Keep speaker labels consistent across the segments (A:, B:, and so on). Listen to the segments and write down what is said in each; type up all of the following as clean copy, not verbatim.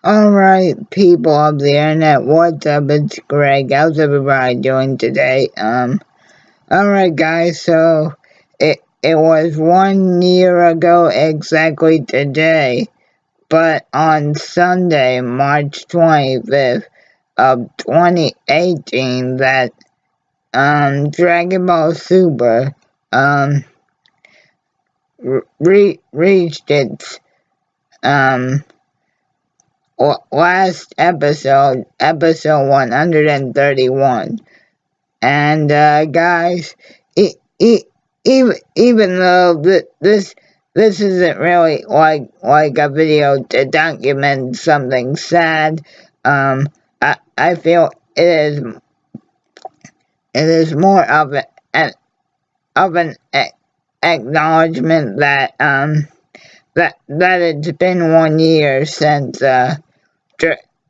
A: Alright, people of the internet, what's up? It's Greg. How's everybody doing today? Alright guys, so it was 1 year ago exactly today, but on Sunday, March 25th of 2018, that Dragon Ball Super reached its last episode 131. And guys, even though this isn't really like a video to document something sad, I feel it is more of an acknowledgement that that it's been 1 year since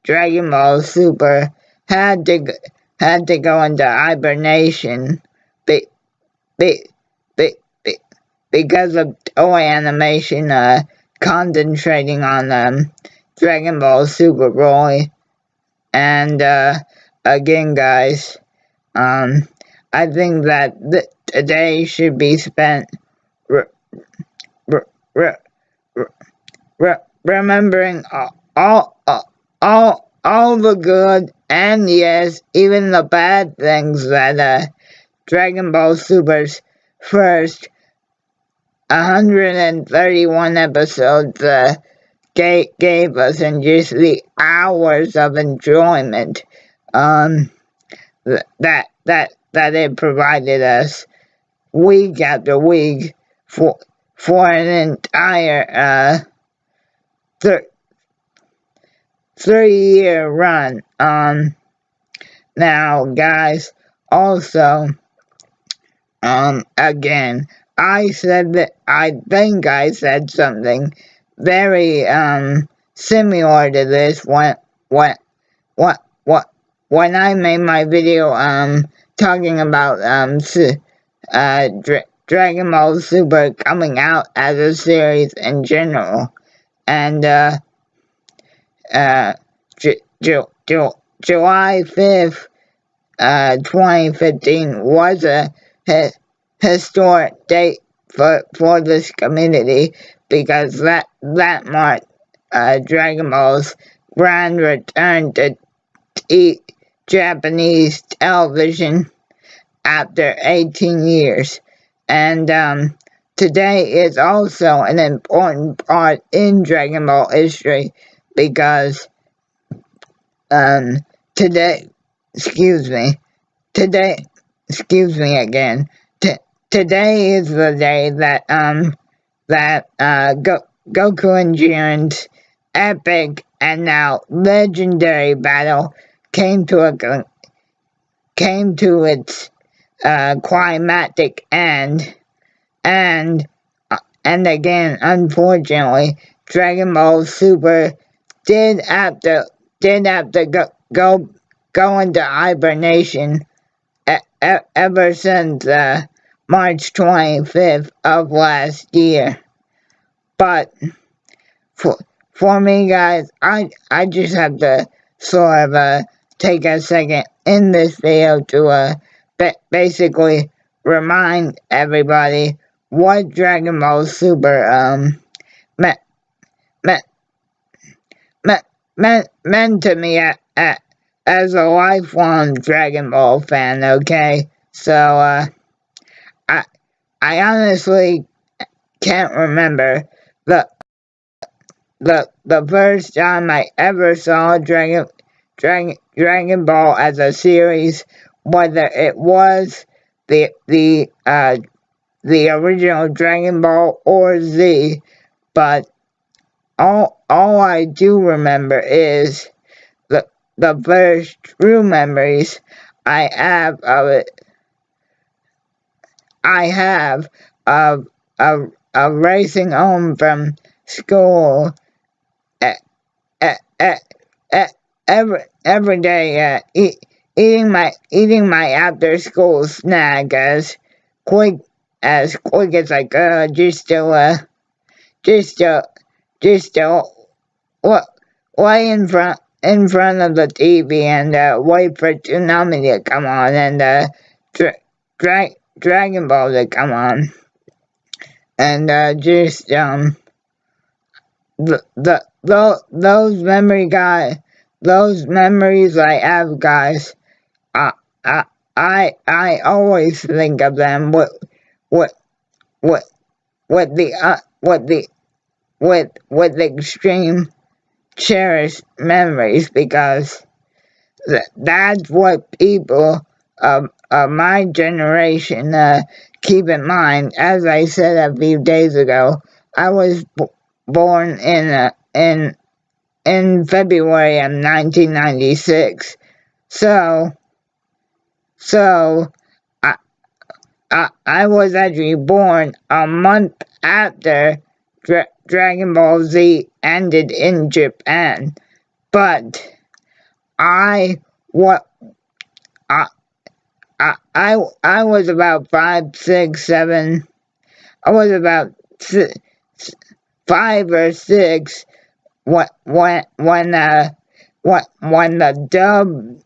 A: Dragon Ball Super had to go into hibernation be, be, be, because of Toei Animation concentrating on Dragon Ball Super Broly. And again guys, I think that today should be spent remembering all the good and yes, even the bad things that Dragon Ball Super's first 131 episodes gave us, and just the hours of enjoyment that it provided us week after week for an entire 3-year run. Now guys, also again, I think I said something very similar to this when I made my video talking about Dragon Ball Super coming out as a series in general. And July 5th, 2015 was a historic date for this community, because that marked Dragon Ball's grand return to Japanese television after 18 years. And today is also an important part in Dragon Ball history, because today is the day that Goku and Jiren's epic and now legendary battle came to its climactic end. And again, unfortunately, Dragon Ball Super did have to go into hibernation ever since March 25th of last year. But for me guys, I just have to sort of take a second in this video to basically remind everybody what Dragon Ball Super meant to me as a lifelong Dragon Ball fan. Okay, so I honestly can't remember the first time I ever saw Dragon Ball as a series, whether it was the original Dragon Ball or Z, but all I do remember is the first true memories I have of it. I have of racing home from school every day, eating my after school snack as quick as I could, just to lay in front of the TV and wait for Toonami to come on and Dragon Ball to come on, and just those those memories I have, guys. I I always think of them with with with extreme cherished memories, because that's what people of my generation keep in mind. As I said a few days ago, I was born in February of 1996, so I, I was actually born a month after Dragon Ball Z ended in Japan, but I what I was about 5, 6, 7. I was about 5 or 6 when the dub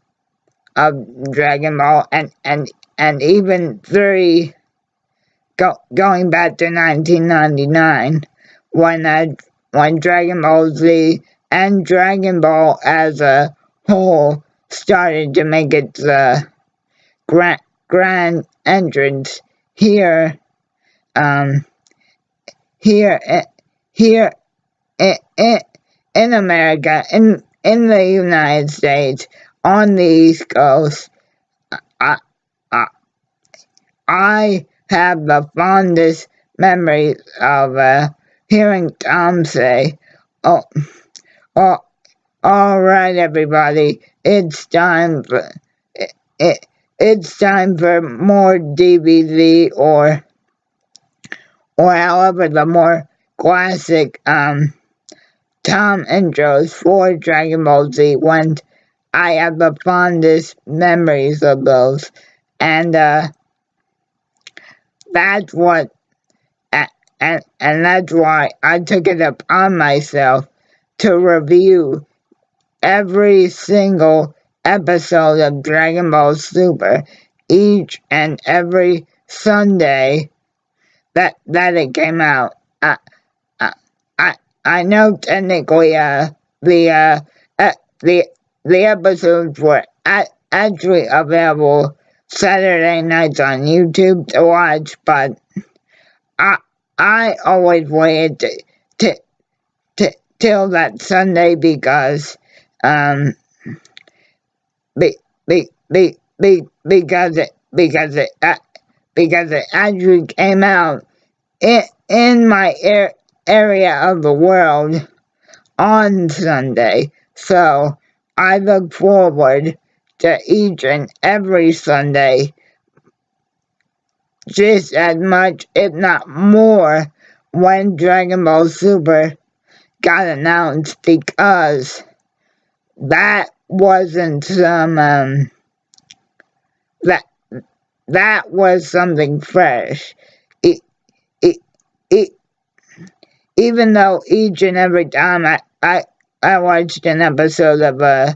A: of Dragon Ball and even 3 going back to 1999 when Dragon Ball Z and Dragon Ball as a whole started to make its grand entrance here here in America, in the United States, on the East Coast. I have the fondest memories of hearing Tom say, "Oh, oh, all right, everybody, it's time for it's time for more DBZ or however the more classic Tom intros for Dragon Ball Z went." I have the fondest memories of those, and that's what and that's why I took it upon myself to review every single episode of Dragon Ball Super each and every Sunday that it came out. I know technically the episodes were actually available Saturday nights on YouTube to watch, but I always waited till that Sunday because because it actually came out in my area of the world on Sunday. So I look forward to each and every Sunday just as much, if not more, when Dragon Ball Super got announced, because that wasn't some that was something fresh. Even though each and every time I watched an episode of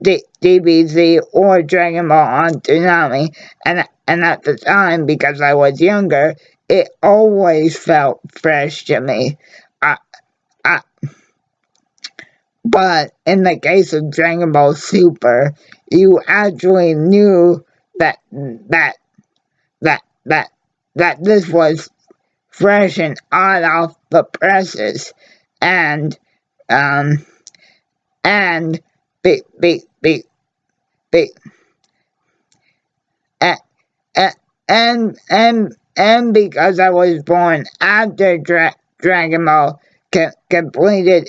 A: DBZ or Dragon Ball on Toonami, and at the time, because I was younger, it always felt fresh to me. But in the case of Dragon Ball Super, you actually knew that this was fresh and hot off the presses, and be and because I was born after Dragon Ball completed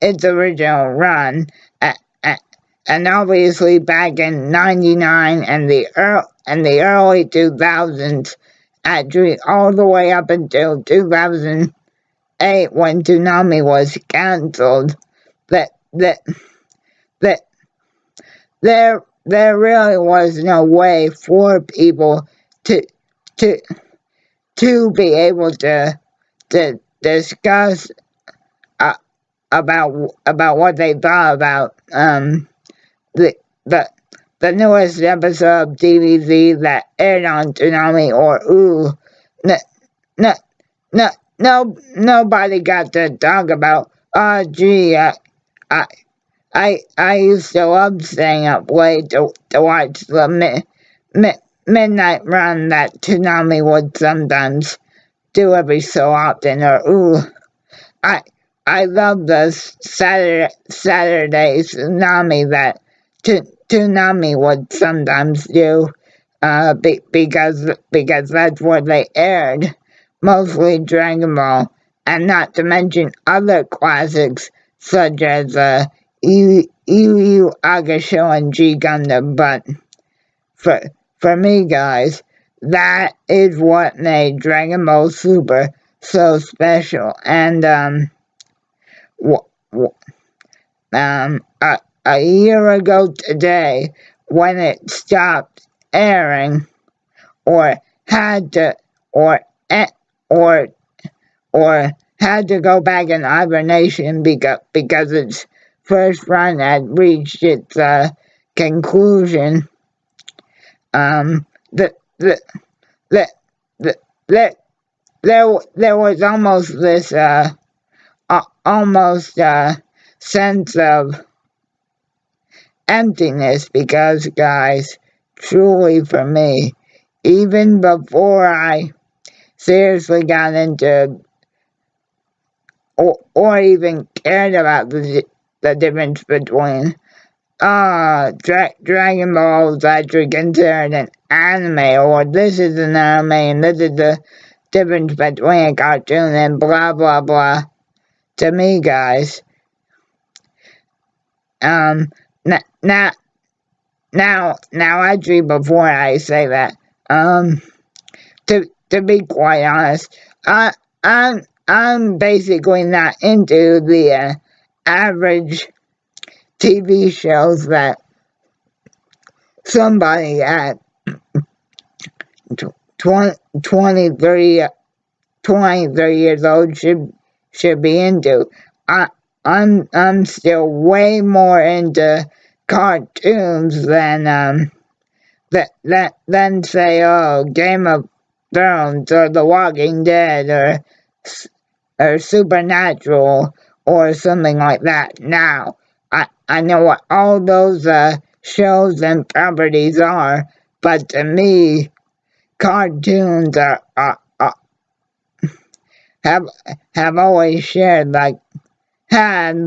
A: its original run, and obviously back in '99 and the early 2000s, actually all the way up until 2008 when Toonami was cancelled, that there really was no way for people to be able to discuss about what they thought about the the the newest episode of DBZ that aired on Toonami or Hulu. No, no, nobody got to talk about. Oh, gee, I used to love staying up late to watch the midnight run that Toonami would sometimes do every so often. Or ooh, I love the Saturday Tsunami that Toonami would sometimes do, because that's where they aired mostly Dragon Ball, and not to mention other classics such as Yu Yu Hakusho and G Gundam. But for me, guys, that is what made Dragon Ball Super so special. And a year ago today, when it stopped airing, or had to, or had to go back in hibernation because its first run had reached its conclusion. The there was almost this sense of emptiness, because, guys, truly for me, even before I seriously got into or even cared about the difference between Dragon Ball is actually considered an anime, or this is an anime and this is the difference between a cartoon and blah blah blah. To me, guys, now actually, before I say that, to be quite honest, I'm basically not into the average TV shows that somebody at 23 years old should be into. I'm still way more into cartoons than say Game of Thrones or The Walking Dead or Supernatural or something like that. Now I know what all those shows and properties are, but to me, cartoons have always had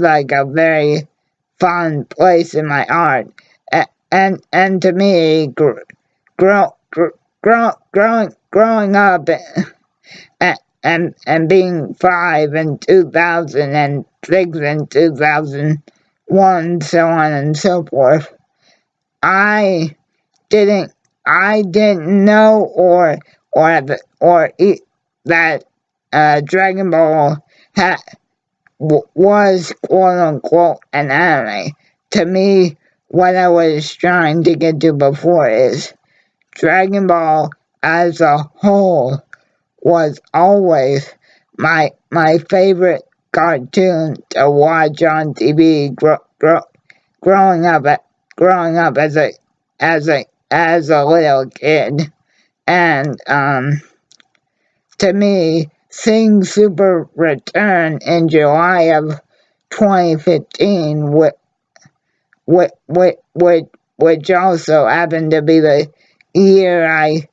A: a very fun place in my heart, and to me, growing up and being 5 in 2006 and 2001, so on and so forth, I didn't know that Dragon Ball was quote unquote an anime. To me, what I was trying to get to before is Dragon Ball as a whole was always my favorite cartoon to watch on TV. Growing up as a little kid, and to me, seeing Super return in July of 2015, which also happened to be the year I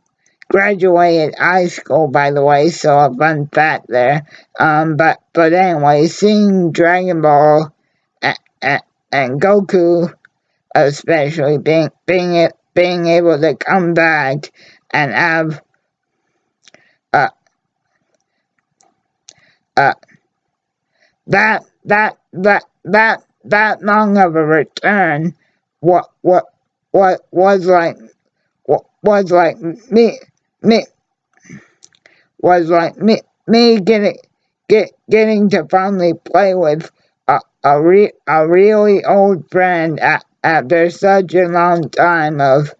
A: graduated high school, by the way, so a fun fact there. But anyway, seeing Dragon Ball and Goku, especially being able to come back and have that long of a return, was like me getting to finally play with a really old friend after such a long time of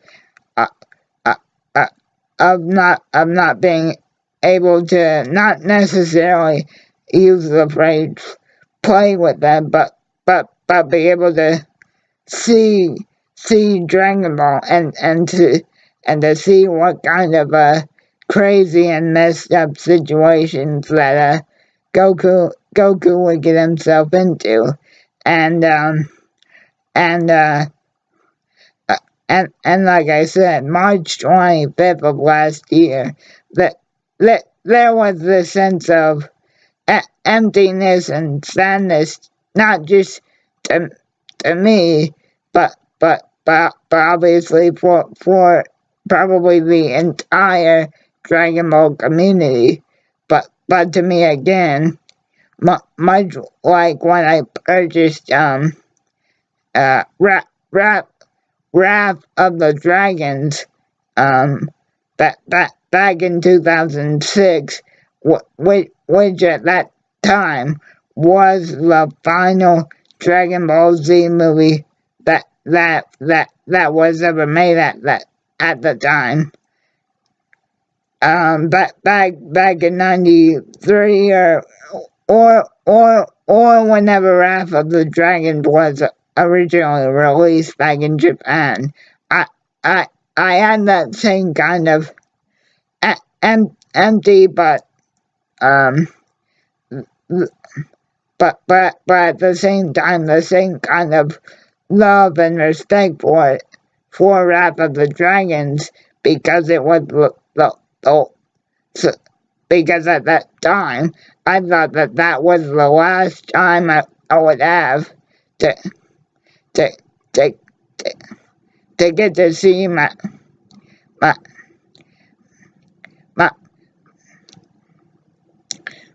A: not being able to, not necessarily use the phrase play with them, but be able to see Dragon Ball and to see what kind of crazy and messed up situations that Goku would get himself into, and and uh, and like I said, March 25th of last year, that there was this sense of emptiness and sadness, not just to me, but obviously for probably the entire Dragon Ball community. But to me again, much like when I purchased Wrath of the Dragons back in 2006, which at that time was the final Dragon Ball Z movie that was ever made at the time. Back in '93 or whenever Wrath of the Dragons was originally released back in Japan, I had that same kind of empty but at the same time the same kind of love and respect for Wrath of the Dragons, because it was because at that time I thought that was the last time I would have to get to see my my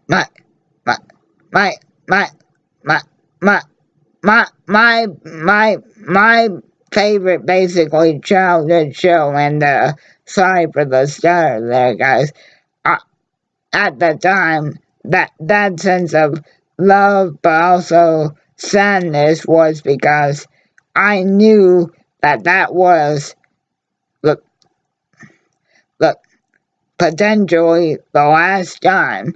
A: my my my my my my my favorite basically childhood show. And sorry for the stutter there, guys. At the time, that sense of love but also sadness was because I knew that was the potentially the last time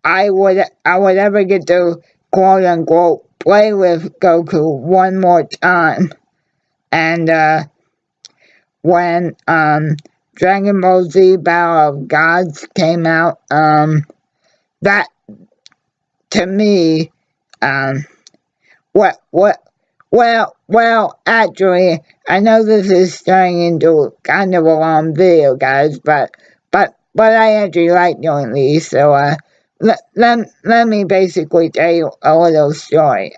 A: I would ever get to quote unquote play with Goku one more time. And when Dragon Ball Z Battle of Gods came out, that to me, well, actually, I know this is turning into kind of a long video, guys, but I actually like doing these, so let me basically tell you a little story.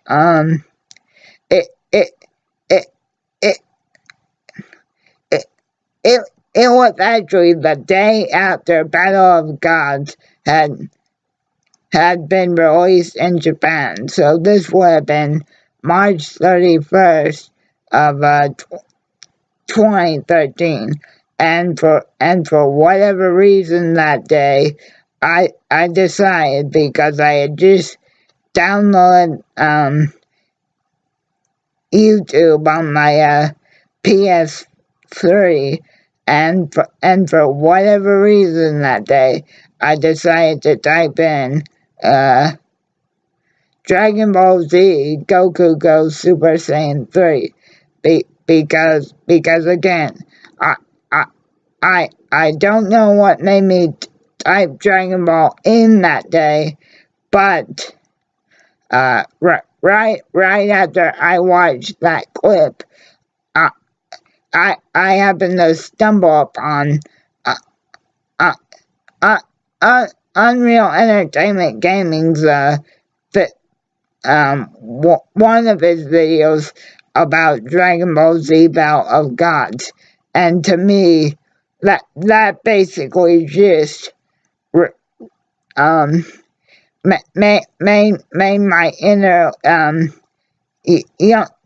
A: It it it it it it it was actually the day after Battle of Gods had been released in Japan, so this would have been March 31st of 2013, and for whatever reason that day, I decided, because I had just downloaded YouTube on my PS3, and for whatever reason that day, I decided to type in Dragon Ball Z Goku Goes Super Saiyan 3, because again, I don't know what made me type Dragon Ball in that day, but right after I watched that clip, I happened to stumble upon Unreal Entertainment Gaming's one of his videos about Dragon Ball Z Battle of Gods, and to me, that basically just made my inner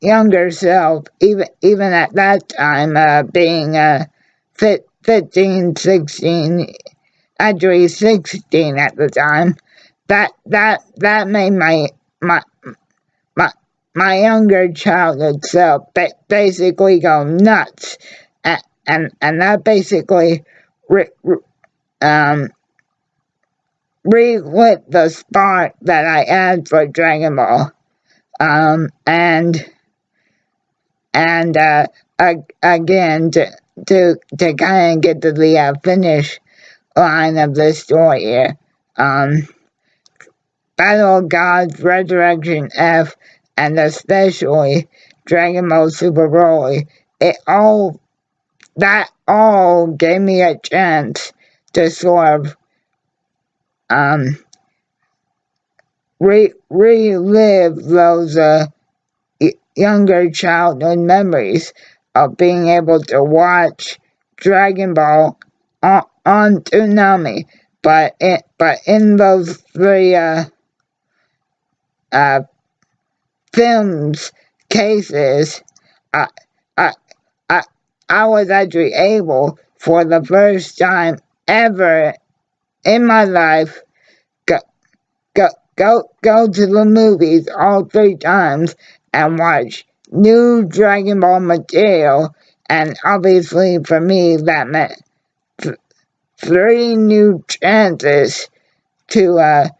A: younger self, even at that time, being 15, 16, actually 16 at the time, that made my younger childhood self basically go nuts, and that basically relit the spark that I had for Dragon Ball. And again, to kind of get to the finish line of the story here, Battle of Gods, Resurrection F, and especially Dragon Ball Super Broly, that all gave me a chance to sort of relive those younger childhood memories of being able to watch Dragon Ball on Toonami. But in those three films cases, I, I, I was actually able, for the first time ever in my life, go to the movies all 3 times and watch new Dragon Ball material. And obviously for me that meant 3 new chances to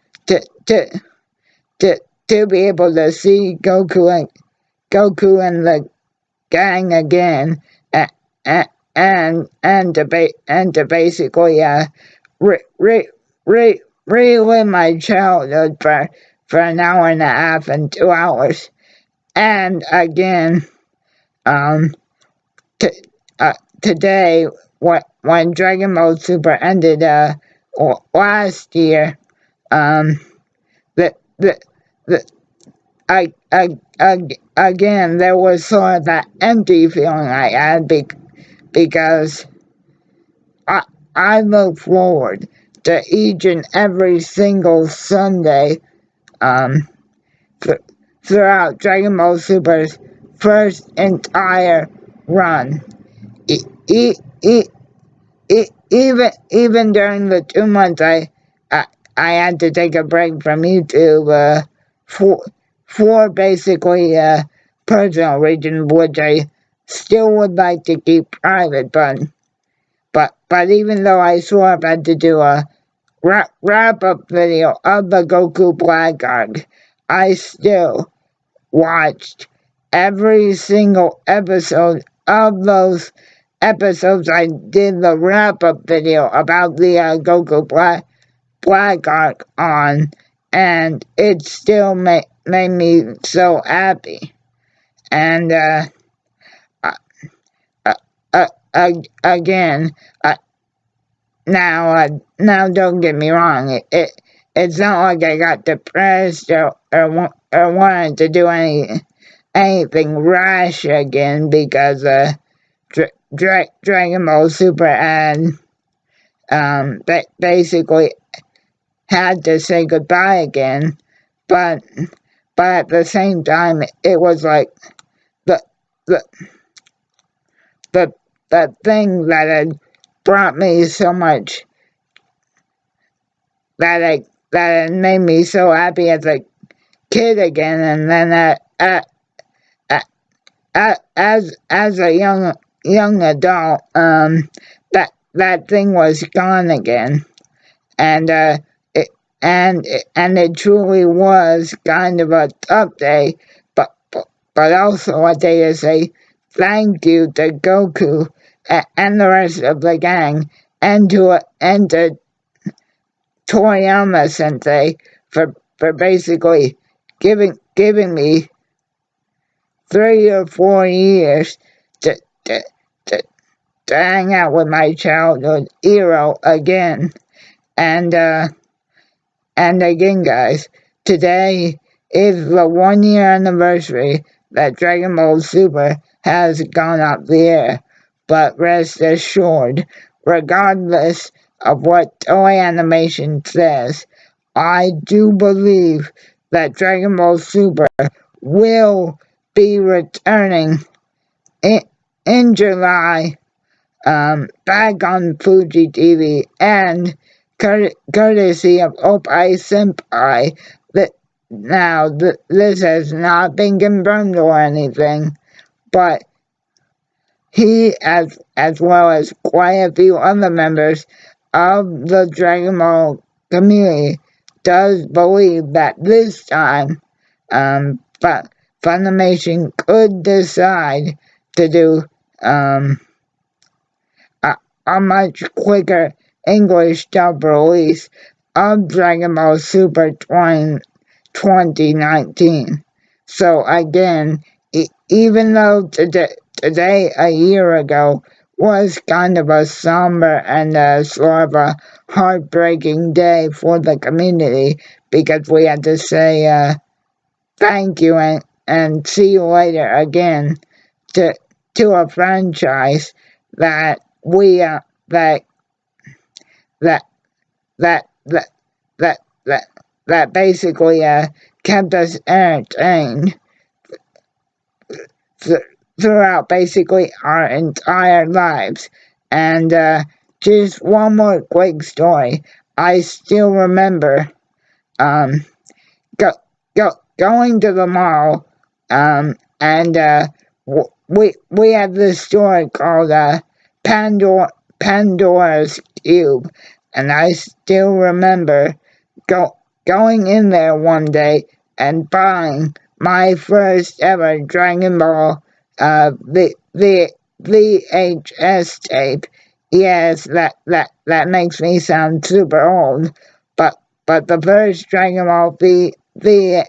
A: be able to see Goku and the gang again, and to basically relive my childhood for an hour and a half and 2 hours. And again, today, when Dragon Ball Super ended last year, again, there was sort of that empty feeling I had because I look forward to each and every single Sunday throughout Dragon Ball Super's first entire run. Even during the 2 months I had to take a break from YouTube for basically personal reasons, which I still would like to keep private, but even though I sort of had to do a wrap-up video of the Goku Black arc, I still watched every single episode of those episodes I did the wrap-up video about the Goku Black arc on, and it still made me so happy. And again, now don't get me wrong, it's not like I got depressed or wanted to do anything rash again because Dragon Ball Super had basically had to say goodbye again, but at the same time it was like the thing that had brought me so much, that had made me so happy as a kid again, and then as a young adult, that thing was gone again, and it truly was kind of a tough day, but also a day to say thank you to Goku and the rest of the gang, and to Toriyama Sensei for basically giving me 3 or 4 years to hang out with my childhood hero again. And again, guys, today is the 1-year anniversary that Dragon Ball Super has gone up the air. But rest assured, regardless of what Toei Animation says, I do believe that Dragon Ball Super will be returning in July, back on Fuji TV, and courtesy of Oppai Senpai. Now, this has not been confirmed or anything, but he, as well as quite a few other members of the Dragon Ball community does believe that this time, but Funimation could decide to do a much quicker English dub release of Dragon Ball Super 2019. So again, even though today a year ago was kind of a somber and sort of a heartbreaking day for the community, because we had to say thank you and see you later again to a franchise that we that that that that that that basically kept us entertained throughout basically our entire lives. And just one more quick story. I still remember going to the mall, and we had this store called Pandora's Cube, and I still remember going in there one day and buying my first ever Dragon Ball VHS tape. Yes, that makes me sound super old, but the first Dragon Ball VHS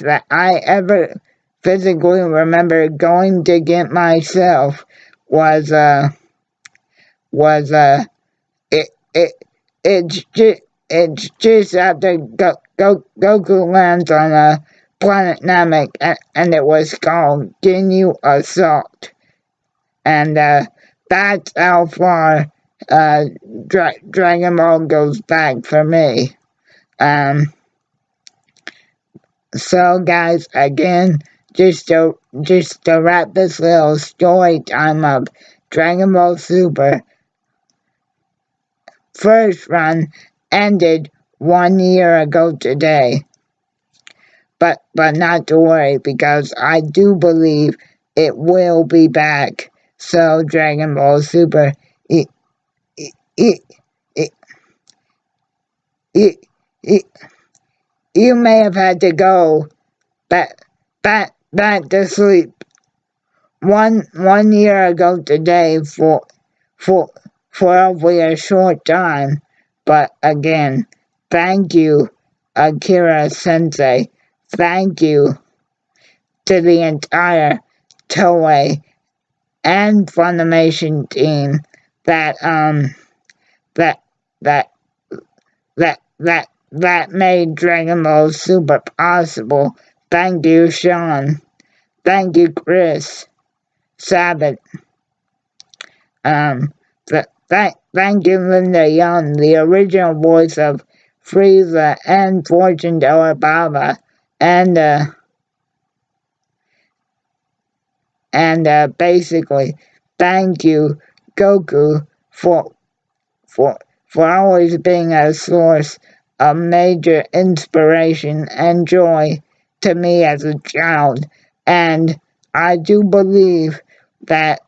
A: that I ever physically remember going to get myself was it's just after Goku lands on planet Namek, and it was called Ginyu Assault, and that's how far Dragon Ball goes back for me. So guys, again, just to wrap this little story time up, Dragon Ball Super first run ended 1 year ago today. But not to worry, because I do believe it will be back. So Dragon Ball Super, you may have had to go back to sleep 1 year ago today for only a short time. But again, thank you, Akira Sensei. Thank you to the entire Toei and Funimation team that made Dragon Ball Super possible. Thank you, Sean. Thank you, Chris Sabat. Thank you, Linda Young, the original voice of Frieza and Fortune Teller Baba, and basically, thank you, Goku, for always being a source of major inspiration and joy to me as a child. And I do believe that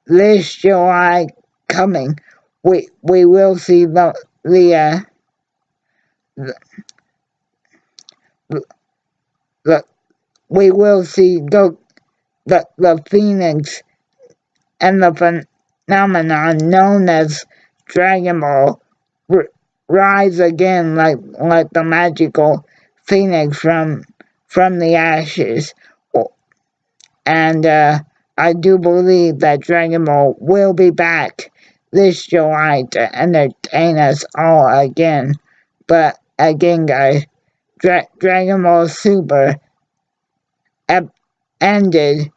A: this July coming, we will see we will see the Phoenix and the phenomenon known as Dragon Ball rise again like the magical phoenix from the ashes. And I do believe that Dragon Ball will be back this July to entertain us all again. But again, guys, Dragon Ball Super ended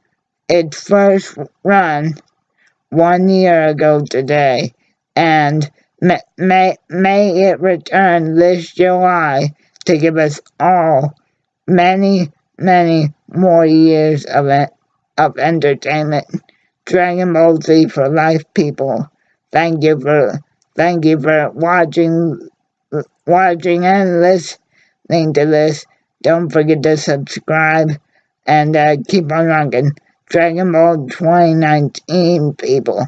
A: its first run 1 year ago today, and may it return this July to give us all many more years of entertainment. Dragon Ball Z for life, people. Thank you for watching and listening to this. Don't forget to subscribe and keep on rocking. Dragon Ball 2019, people.